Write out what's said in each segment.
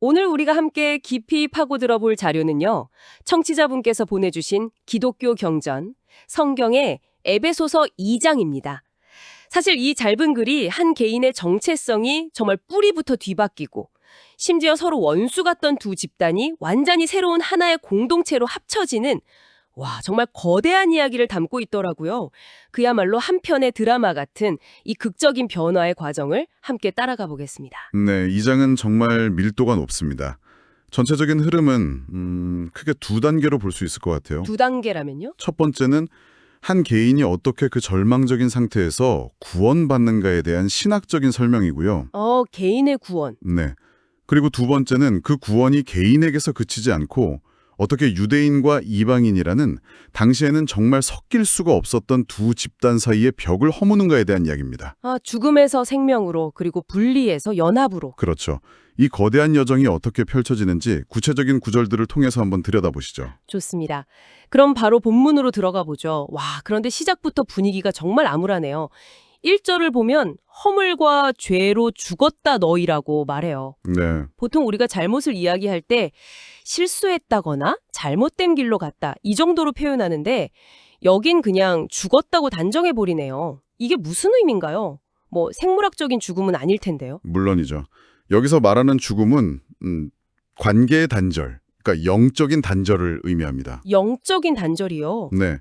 오늘 우리가 함께 깊이 파고들어 볼 자료는요. 청취자분께서 보내주신 기독교 경전, 성경의 에베소서 2장입니다. 사실 이 짧은 글이 한 개인의 정체성이 정말 뿌리부터 뒤바뀌고 심지어 서로 원수 같던 두 집단이 완전히 새로운 하나의 공동체로 합쳐지는 정말 거대한 이야기를 담고 있더라고요. 그야말로 한 편의 드라마 같은 이 극적인 변화의 과정을 함께 따라가 보겠습니다. 네, 이 장은 정말 밀도가 높습니다. 전체적인 흐름은 크게 두 단계로 볼 수 있을 것 같아요. 두 단계라면요? 첫 번째는 한 개인이 어떻게 그 절망적인 상태에서 구원받는가에 대한 신학적인 설명이고요. 개인의 구원. 네. 그리고 두 번째는 그 구원이 개인에게서 그치지 않고 어떻게 유대인과 이방인이라는 당시에는 정말 섞일 수가 없었던 두 집단 사이의 벽을 허무는가에 대한 이야기입니다. 죽음에서 생명으로 그리고 분리에서 연합으로. 그렇죠. 이 거대한 여정이 어떻게 펼쳐지는지 구체적인 구절들을 통해서 한번 들여다보시죠. 좋습니다. 그럼 바로 본문으로 들어가 보죠. 그런데 시작부터 분위기가 정말 암울하네요. 1절을 보면 허물과 죄로 죽었다 너희라고 말해요. 네. 보통 우리가 잘못을 이야기할 때 실수했다거나 잘못된 길로 갔다 이 정도로 표현하는데 여긴 그냥 죽었다고 단정해버리네요. 이게 무슨 의미인가요? 생물학적인 죽음은 아닐 텐데요. 물론이죠. 여기서 말하는 죽음은 관계의 단절, 그러니까 영적인 단절을 의미합니다. 영적인 단절이요? 네.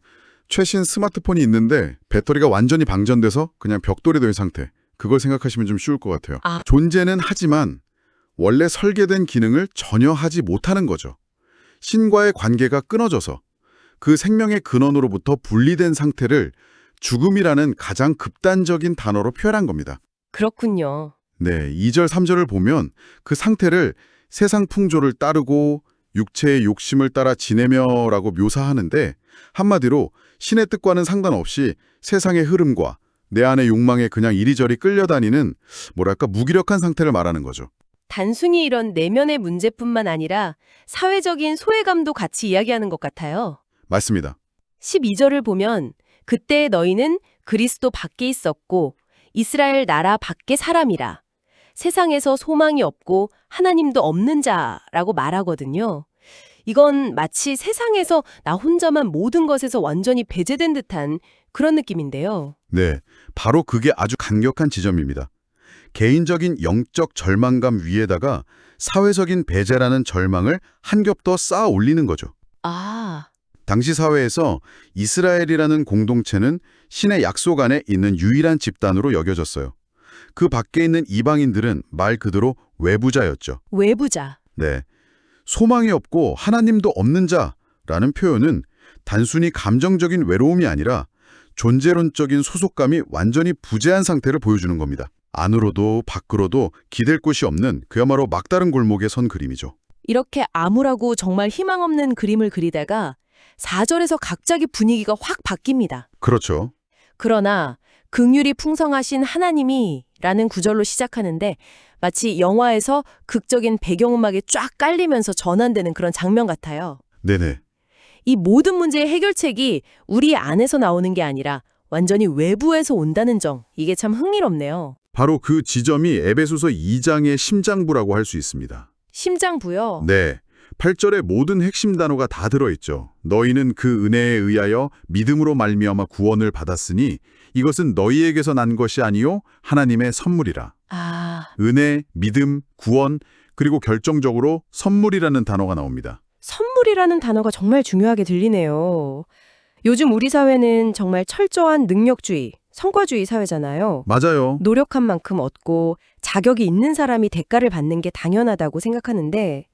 최신 스마트폰이 있는데 배터리가 완전히 방전돼서 그냥 벽돌이 된 상태. 그걸 생각하시면 좀 쉬울 것 같아요. 존재는 하지만 원래 설계된 기능을 전혀 하지 못하는 거죠. 신과의 관계가 끊어져서 그 생명의 근원으로부터 분리된 상태를 죽음이라는 가장 극단적인 단어로 표현한 겁니다. 그렇군요. 네, 2절, 3절을 보면 그 상태를 세상 풍조를 따르고 육체의 욕심을 따라 지내며라고 묘사하는데 한마디로 신의 뜻과는 상관없이 세상의 흐름과 내 안의 욕망에 그냥 이리저리 끌려다니는 무기력한 상태를 말하는 거죠. 단순히 이런 내면의 문제뿐만 아니라 사회적인 소외감도 같이 이야기하는 것 같아요. 맞습니다. 12절을 보면 그때 너희는 그리스도 밖에 있었고 이스라엘 나라 밖의 사람이라 세상에서 소망이 없고 하나님도 없는 자라고 말하거든요. 이건 마치 세상에서 나 혼자만 모든 것에서 완전히 배제된 듯한 그런 느낌인데요. 네, 바로 그게 아주 강력한 지점입니다. 개인적인 영적 절망감 위에다가 사회적인 배제라는 절망을 한 겹 더 쌓아 올리는 거죠. 당시 사회에서 이스라엘이라는 공동체는 신의 약속 안에 있는 유일한 집단으로 여겨졌어요. 그 밖에 있는 이방인들은 말 그대로 외부자였죠. 외부자. 네, 소망이 없고 하나님도 없는 자라는 표현은 단순히 감정적인 외로움이 아니라 존재론적인 소속감이 완전히 부재한 상태를 보여주는 겁니다. 안으로도 밖으로도 기댈 곳이 없는 그야말로 막다른 골목에 선 그림이죠. 이렇게 암울하고 정말 희망 없는 그림을 그리다가 4절에서 갑자기 분위기가 확 바뀝니다. 그렇죠. 그러나 긍휼이 풍성하신 하나님이 라는 구절로 시작하는데 마치 영화에서 극적인 배경음악이 쫙 깔리면서 전환되는 그런 장면 같아요. 네네. 이 모든 문제의 해결책이 우리 안에서 나오는 게 아니라 완전히 외부에서 온다는 점, 이게 참 흥미롭네요. 바로 그 지점이 에베소서 2장의 심장부라고 할 수 있습니다. 심장부요? 네. 8절의 모든 핵심 단어가 다 들어있죠. 너희는 그 은혜에 의하여 믿음으로 말미암아 구원을 받았으니 이것은 너희에게서 난 것이 아니요 하나님의 선물이라. 은혜, 믿음, 구원, 그리고 결정적으로 선물이라는 단어가 나옵니다. 선물이라는 단어가 정말 중요하게 들리네요. 요즘 우리 사회는 정말 철저한 능력주의, 성과주의 사회잖아요. 맞아요. 노력한 만큼 얻고 자격이 있는 사람이 대가를 받는 게 당연하다고 생각하는데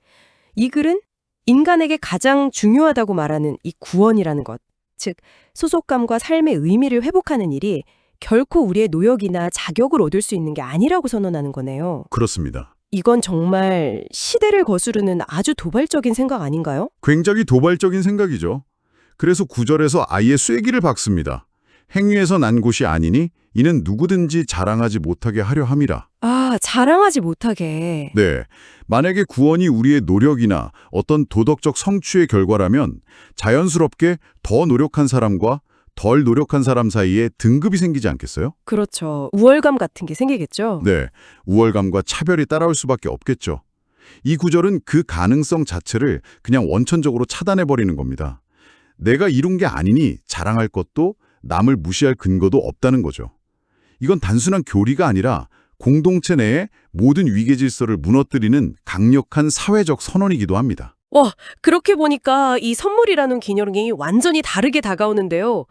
이 글은 인간에게 가장 중요하다고 말하는 이 구원이라는 것, 즉 소속감과 삶의 의미를 회복하는 일이 결코 우리의 노력이나 자격을 얻을 수 있는 게 아니라고 선언하는 거네요. 그렇습니다. 이건 정말 시대를 거스르는 아주 도발적인 생각 아닌가요? 굉장히 도발적인 생각이죠. 그래서 9절에서 아예 쐐기를 박습니다. 행위에서 난 곳이 아니니 이는 누구든지 자랑하지 못하게 하려 함이라. 자랑하지 못하게. 네, 만약에 구원이 우리의 노력이나 어떤 도덕적 성취의 결과라면 자연스럽게 더 노력한 사람과 덜 노력한 사람 사이에 등급이 생기지 않겠어요? 그렇죠. 우월감 같은 게 생기겠죠? 네, 우월감과 차별이 따라올 수밖에 없겠죠. 이 구절은 그 가능성 자체를 그냥 원천적으로 차단해버리는 겁니다. 내가 이룬 게 아니니 자랑할 것도 남을 무시할 근거도 없다는 거죠. 이건 단순한 교리가 아니라 공동체 내의 모든 위계 질서를 무너뜨리는 강력한 사회적 선언이기도 합니다. 와, 그렇게 보니까 이 선물이라는 개념이 완전히 다르게 다가오는데요.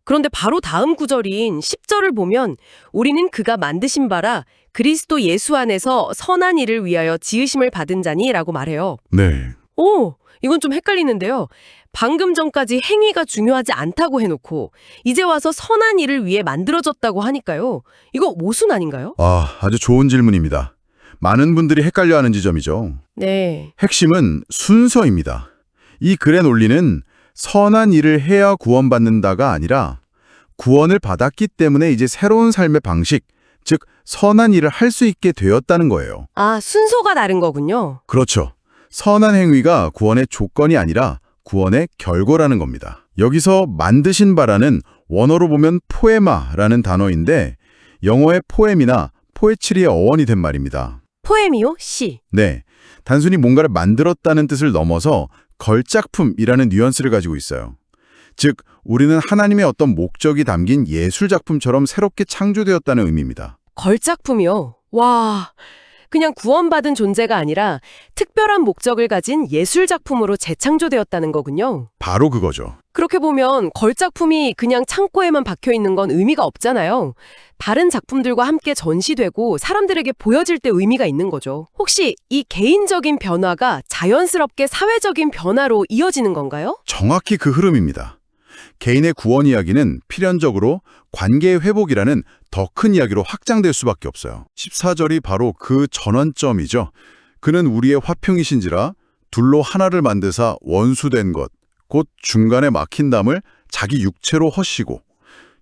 그런데 바로 다음 구절인 10절을 보면 우리는 그가 만드신 바라 그리스도 예수 안에서 선한 일을 위하여 지으심을 받은 자니라고 말해요. 네. 오, 이건 좀 헷갈리는데요. 방금 전까지 행위가 중요하지 않다고 해놓고 이제 와서 선한 일을 위해 만들어졌다고 하니까요. 이거 모순 아닌가요? 아주 좋은 질문입니다. 많은 분들이 헷갈려하는 지점이죠. 네. 핵심은 순서입니다. 이 글의 논리는 선한 일을 해야 구원받는다가 아니라 구원을 받았기 때문에 이제 새로운 삶의 방식, 즉 선한 일을 할 수 있게 되었다는 거예요. 아, 순서가 다른 거군요. 그렇죠. 선한 행위가 구원의 조건이 아니라 구원의 결과라는 겁니다. 여기서 만드신 바라는 원어로 보면 포에마라는 단어인데 영어의 포엠이나 포에트리의 어원이 된 말입니다. 포엠이요? 시. 네, 단순히 뭔가를 만들었다는 뜻을 넘어서 걸작품이라는 뉘앙스를 가지고 있어요. 즉, 우리는 하나님의 어떤 목적이 담긴 예술작품처럼 새롭게 창조되었다는 의미입니다. 걸작품이요? 와, 그냥 구원받은 존재가 아니라 특별한 목적을 가진 예술작품으로 재창조되었다는 거군요. 바로 그거죠. 그렇게 보면 걸작품이 그냥 창고에만 박혀있는 건 의미가 없잖아요. 다른 작품들과 함께 전시되고 사람들에게 보여질 때 의미가 있는 거죠. 혹시 이 개인적인 변화가 자연스럽게 사회적인 변화로 이어지는 건가요? 정확히 그 흐름입니다. 개인의 구원 이야기는 필연적으로 관계의 회복이라는 더 큰 이야기로 확장될 수밖에 없어요. 14절이 바로 그 전환점이죠. 그는 우리의 화평이신지라 둘로 하나를 만드사 원수된 것, 곧 중간에 막힌 담을 자기 육체로 허시고,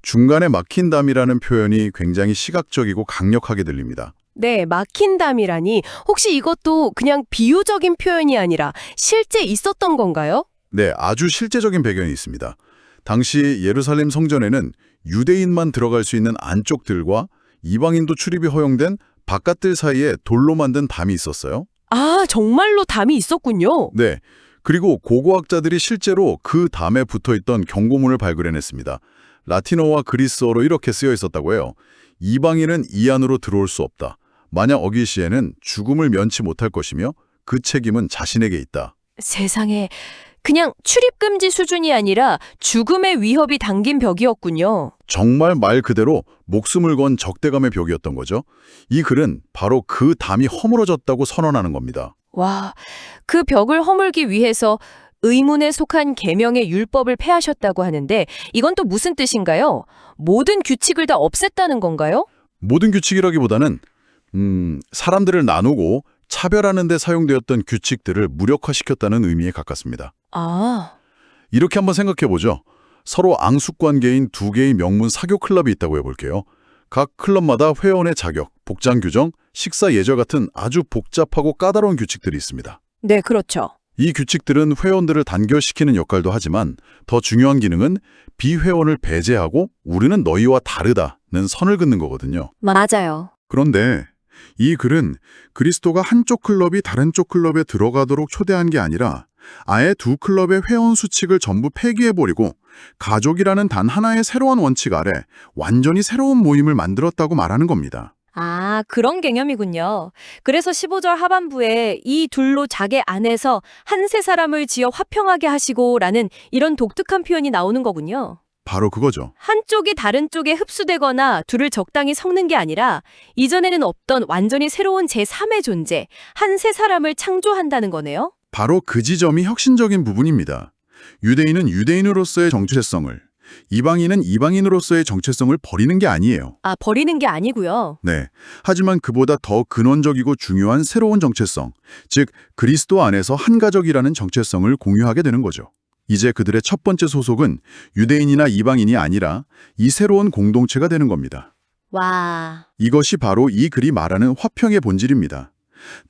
중간에 막힌 담이라는 표현이 굉장히 시각적이고 강력하게 들립니다. 네, 막힌 담이라니 혹시 이것도 그냥 비유적인 표현이 아니라 실제 있었던 건가요? 네, 아주 실제적인 배경이 있습니다. 당시 예루살렘 성전에는 유대인만 들어갈 수 있는 안쪽들과 이방인도 출입이 허용된 바깥들 사이에 돌로 만든 담이 있었어요. 아, 정말로 담이 있었군요. 네, 그리고 고고학자들이 실제로 그 담에 붙어있던 경고문을 발굴해냈습니다. 라틴어와 그리스어로 이렇게 쓰여 있었다고 해요. 이방인은 이 안으로 들어올 수 없다. 만약 어길 시에는 죽음을 면치 못할 것이며 그 책임은 자신에게 있다. 세상에, 그냥 출입금지 수준이 아니라 죽음의 위협이 담긴 벽이었군요. 정말 말 그대로 목숨을 건 적대감의 벽이었던 거죠. 이 글은 바로 그 담이 허물어졌다고 선언하는 겁니다. 와, 그 벽을 허물기 위해서 의문에 속한 계명의 율법을 폐하셨다고 하는데 이건 또 무슨 뜻인가요? 모든 규칙을 다 없앴다는 건가요? 모든 규칙이라기보다는 사람들을 나누고 차별하는 데 사용되었던 규칙들을 무력화시켰다는 의미에 가깝습니다. 아, 이렇게 한번 생각해보죠. 서로 앙숙관계인 두 개의 명문 사교 클럽이 있다고 해볼게요. 각 클럽마다 회원의 자격, 복장 규정, 식사 예절 같은 아주 복잡하고 까다로운 규칙들이 있습니다. 네, 그렇죠. 이 규칙들은 회원들을 단결시키는 역할도 하지만 더 중요한 기능은 비회원을 배제하고 우리는 너희와 다르다는 선을 긋는 거거든요. 맞아요. 그런데 이 글은 그리스도가 한쪽 클럽이 다른 쪽 클럽에 들어가도록 초대한 게 아니라 아예 두 클럽의 회원 수칙을 전부 폐기해버리고 가족이라는 단 하나의 새로운 원칙 아래 완전히 새로운 모임을 만들었다고 말하는 겁니다. 아, 그런 개념이군요. 그래서 15절 하반부에 이 둘로 자기 안에서 한 세 사람을 지어 화평하게 하시고라는 이런 독특한 표현이 나오는 거군요. 바로 그거죠. 한쪽이 다른 쪽에 흡수되거나 둘을 적당히 섞는 게 아니라 이전에는 없던 완전히 새로운 제3의 존재, 한 세 사람을 창조한다는 거네요. 바로 그 지점이 혁신적인 부분입니다. 유대인은 유대인으로서의 정체성을, 이방인은 이방인으로서의 정체성을 버리는 게 아니에요. 아, 버리는 게 아니고요. 네. 하지만 그보다 더 근원적이고 중요한 새로운 정체성, 즉 그리스도 안에서 한 가족이라는 정체성을 공유하게 되는 거죠. 이제 그들의 첫 번째 소속은 유대인이나 이방인이 아니라 이 새로운 공동체가 되는 겁니다. 와, 이것이 바로 이 글이 말하는 화평의 본질입니다.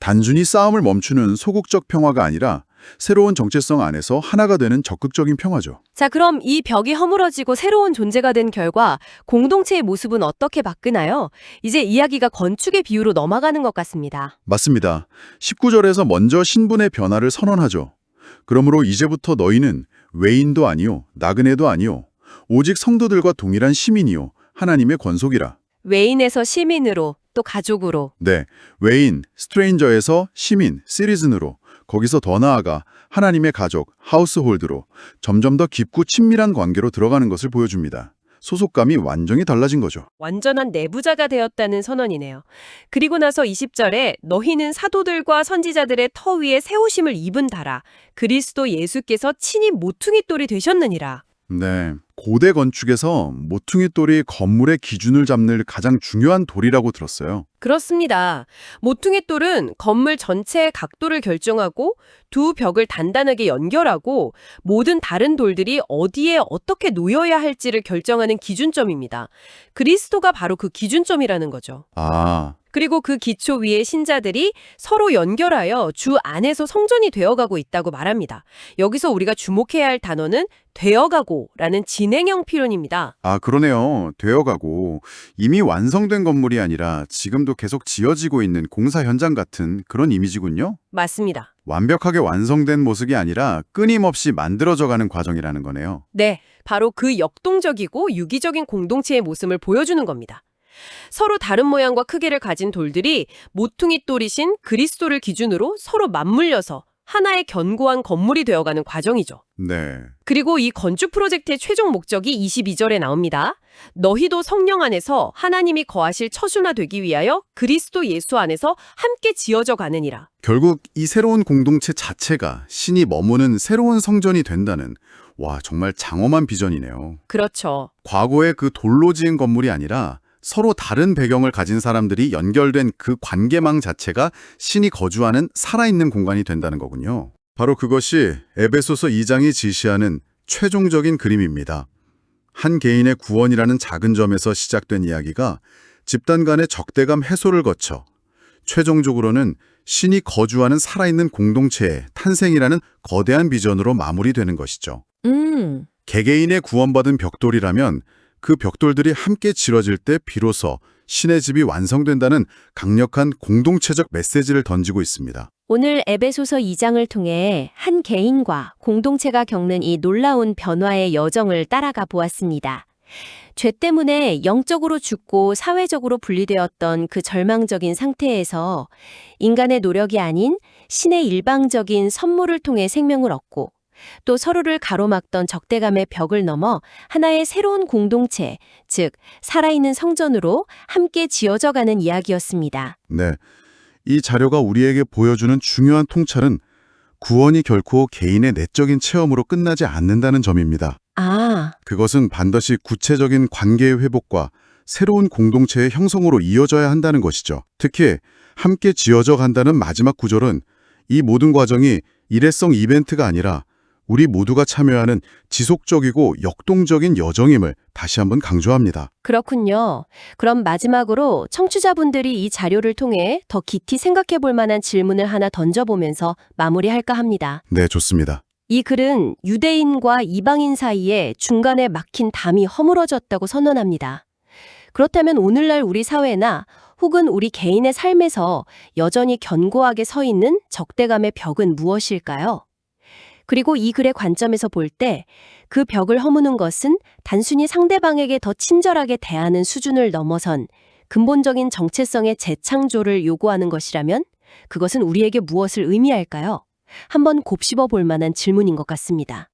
단순히 싸움을 멈추는 소극적 평화가 아니라 새로운 정체성 안에서 하나가 되는 적극적인 평화죠. 자, 그럼 이 벽이 허물어지고 새로운 존재가 된 결과 공동체의 모습은 어떻게 바뀌나요? 이제 이야기가 건축의 비유로 넘어가는 것 같습니다. 맞습니다. 19절에서 먼저 신분의 변화를 선언하죠. 그러므로 이제부터 너희는 외인도 아니요 나그네도 아니요 오직 성도들과 동일한 시민이요 하나님의 권속이라. 외인에서 시민으로 또 가족으로. 네, 외인, 스트레인저에서 시민, 시리즌으로 거기서 더 나아가 하나님의 가족, 하우스홀드로 점점 더 깊고 친밀한 관계로 들어가는 것을 보여줍니다. 소속감이 완전히 달라진 거죠. 완전한 내부자가 되었다는 선언이네요. 그리고 나서 20절에 너희는 사도들과 선지자들의 터 위에 세우심을 입은다라. 그리스도 예수께서 친히 모퉁이 돌이 되셨느니라. 네, 고대 건축에서 모퉁이 돌이 건물의 기준을 잡는 가장 중요한 돌이라고 들었어요. 그렇습니다. 모퉁이 돌은 건물 전체의 각도를 결정하고 두 벽을 단단하게 연결하고 모든 다른 돌들이 어디에 어떻게 놓여야 할지를 결정하는 기준점입니다. 그리스도가 바로 그 기준점이라는 거죠. 아, 그리고 그 기초 위에 신자들이 서로 연결하여 주 안에서 성전이 되어가고 있다고 말합니다. 여기서 우리가 주목해야 할 단어는 되어가고라는 진행형 표현입니다. 그러네요. 되어가고 이미 완성된 건물이 아니라 지금도 계속 지어지고 있는 공사 현장 같은 그런 이미지군요. 맞습니다. 완벽하게 완성된 모습이 아니라 끊임없이 만들어져가는 과정이라는 거네요. 네, 바로 그 역동적이고 유기적인 공동체의 모습을 보여주는 겁니다. 서로 다른 모양과 크기를 가진 돌들이 모퉁이 돌이신 그리스도를 기준으로 서로 맞물려서 하나의 견고한 건물이 되어가는 과정이죠. 네. 그리고 이 건축 프로젝트의 최종 목적이 22절에 나옵니다. 너희도 성령 안에서 하나님이 거하실 처소나 되기 위하여 그리스도 예수 안에서 함께 지어져 가느니라. 결국 이 새로운 공동체 자체가 신이 머무는 새로운 성전이 된다는 정말 장엄한 비전이네요. 그렇죠. 과거의 그 돌로 지은 건물이 아니라 서로 다른 배경을 가진 사람들이 연결된 그 관계망 자체가 신이 거주하는 살아있는 공간이 된다는 거군요. 바로 그것이 에베소서 2장이 지시하는 최종적인 그림입니다. 한 개인의 구원이라는 작은 점에서 시작된 이야기가 집단 간의 적대감 해소를 거쳐 최종적으로는 신이 거주하는 살아있는 공동체의 탄생이라는 거대한 비전으로 마무리되는 것이죠. 개개인의 구원받은 벽돌이라면 그 벽돌들이 함께 지어질 때 비로소 신의 집이 완성된다는 강력한 공동체적 메시지를 던지고 있습니다. 오늘 에베소서 2장을 통해 한 개인과 공동체가 겪는 이 놀라운 변화의 여정을 따라가 보았습니다. 죄 때문에 영적으로 죽고 사회적으로 분리되었던 그 절망적인 상태에서 인간의 노력이 아닌 신의 일방적인 선물을 통해 생명을 얻고 또 서로를 가로막던 적대감의 벽을 넘어 하나의 새로운 공동체, 즉 살아있는 성전으로 함께 지어져가는 이야기였습니다. 네, 이 자료가 우리에게 보여주는 중요한 통찰은 구원이 결코 개인의 내적인 체험으로 끝나지 않는다는 점입니다. 그것은 반드시 구체적인 관계의 회복과 새로운 공동체의 형성으로 이어져야 한다는 것이죠. 특히 함께 지어져 간다는 마지막 구절은 이 모든 과정이 일회성 이벤트가 아니라 우리 모두가 참여하는 지속적이고 역동적인 여정임을 다시 한번 강조합니다. 그렇군요. 그럼 마지막으로 청취자분들이 이 자료를 통해 더 깊이 생각해 볼 만한 질문을 하나 던져보면서 마무리할까 합니다. 네, 좋습니다. 이 글은 유대인과 이방인 사이에 중간에 막힌 담이 허물어졌다고 선언합니다. 그렇다면 오늘날 우리 사회나 혹은 우리 개인의 삶에서 여전히 견고하게 서 있는 적대감의 벽은 무엇일까요? 그리고 이 글의 관점에서 볼 때 그 벽을 허무는 것은 단순히 상대방에게 더 친절하게 대하는 수준을 넘어선 근본적인 정체성의 재창조를 요구하는 것이라면 그것은 우리에게 무엇을 의미할까요? 한번 곱씹어 볼 만한 질문인 것 같습니다.